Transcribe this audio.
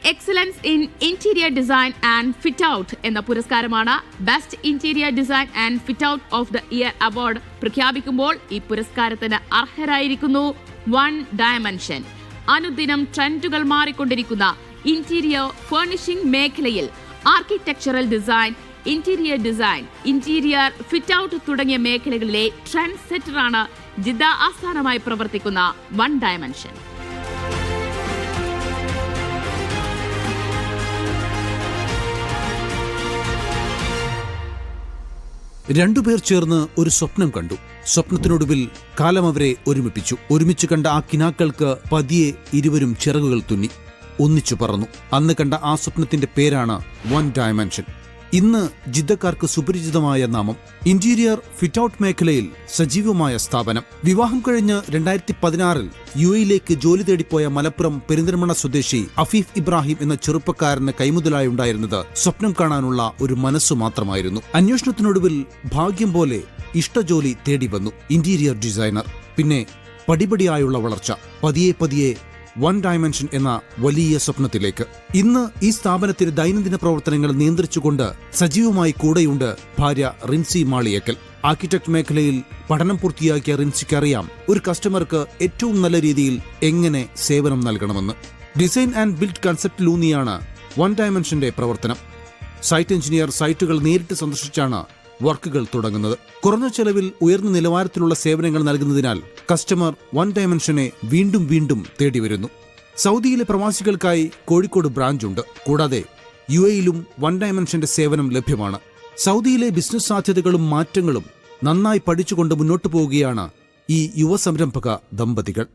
Excellence in interior design and fit out എന്ന പുരസ്കാരമാണ് best interior design and fit out of the year award പ്രഖ്യാപിക്കുമ്പോൾ ഈ പുരസ്കാരത്തിന് അർഹരായിരിക്കുന്നു വൺ ഡയമെൻഷൻ. അനുദിനം ട്രെൻഡുകൾ മാറിക്കൊണ്ടിരിക്കുന്ന ഇന്റീരിയർ ഫർണിഷിംഗ് മേഖലയിൽ architectural design, interior fit out തുടങ്ങിയ മേഖലകളിലെ ട്രെൻഡ് സെറ്ററാണ് ജിദ്ദ ആസ്ഥാനമായി പ്രവർത്തിക്കുന്ന വൺ ഡയമെൻഷൻ. രണ്ടുപേർ ചേർന്ന് ഒരു സ്വപ്നം കണ്ടു. സ്വപ്നത്തിനൊടുവിൽ കാലം അവരെ ഒരുമിപ്പിച്ചു. ഒരുമിച്ച് കണ്ട ആ കിനാക്കൾക്ക് പതിയെ ഇരുവരും ചിറകുകൾ തുന്നി ഒന്നിച്ചു പറന്നു. അന്ന് കണ്ട ആ സ്വപ്നത്തിന്റെ പേരാണ് വൺ ഡയമെൻഷൻ. ഇന്ന് ജിദ്ദക്കാർക്ക് സുപരിചിതമായ നാമം. ഇന്റീരിയർ ഫിറ്റ് ഔട്ട് മേഖലയിൽ സജീവമായ സ്ഥാപനം. വിവാഹം കഴിഞ്ഞ് 2016 UAE ജോലി തേടിപ്പോയ മലപ്പുറം പെരിന്തൽമണ്ണ സ്വദേശി അഫീഫ് ഇബ്രാഹിം എന്ന ചെറുപ്പക്കാരന് കൈമുതലായി ഉണ്ടായിരുന്നത് സ്വപ്നം കാണാനുള്ള ഒരു മനസ്സു മാത്രമായിരുന്നു. അന്വേഷണത്തിനൊടുവിൽ ഭാഗ്യം പോലെ ഇഷ്ടജോലി തേടി വന്നു. Interior designer. പിന്നെ പടിപടിയായുള്ള വളർച്ച. പതിയെ പതിയെ വൺ ഡയമെൻഷൻ എന്ന വലിയ സ്വപ്നത്തിലേക്ക്. ഇന്ന് ഈ സ്ഥാപനത്തിന്റെ ദൈനംദിന പ്രവർത്തനങ്ങൾ നിയന്ത്രിച്ചുകൊണ്ട് സജീവമായി കൂടെയുണ്ട് ഭാര്യ റിൻസി മാളിയേക്കൽ. ആർക്കിടെക്ട് മേഖലയിൽ പഠനം പൂർത്തിയാക്കിയ റിൻസിക്ക് അറിയാം ഒരു കസ്റ്റമർക്ക് ഏറ്റവും നല്ല രീതിയിൽ എങ്ങനെ സേവനം നൽകണമെന്ന്. ഡിസൈൻ ആൻഡ് ബിൽഡ് കൺസെപ്റ്റിലൂന്നിയാണ് വൺ ഡയമെൻഷന്റെ പ്രവർത്തനം. സൈറ്റ് എഞ്ചിനീയർ സൈറ്റുകൾ നേരിട്ട് സന്ദർശിച്ചാണ് വർക്കുകൾ തുടങ്ങുന്നത്. കുറഞ്ഞ ചെലവിൽ ഉയർന്ന നിലവാരത്തിലുള്ള സേവനങ്ങൾ നൽകുന്നതിനാൽ കസ്റ്റമർ വൺ ഡയമെൻഷനെ വീണ്ടും വീണ്ടും തേടിവരുന്നു. സൗദിയിലെ പ്രവാസികൾക്കായി കോഴിക്കോട് ബ്രാഞ്ചുണ്ട്. കൂടാതെ UAE വൺ ഡയമെൻഷന്റെ സേവനം ലഭ്യമാണ്. സൗദിയിലെ ബിസിനസ് സാധ്യതകളും മാറ്റങ്ങളും നന്നായി പഠിച്ചുകൊണ്ട് മുന്നോട്ടു പോവുകയാണ് ഈ യുവ സംരംഭക ദമ്പതികൾ.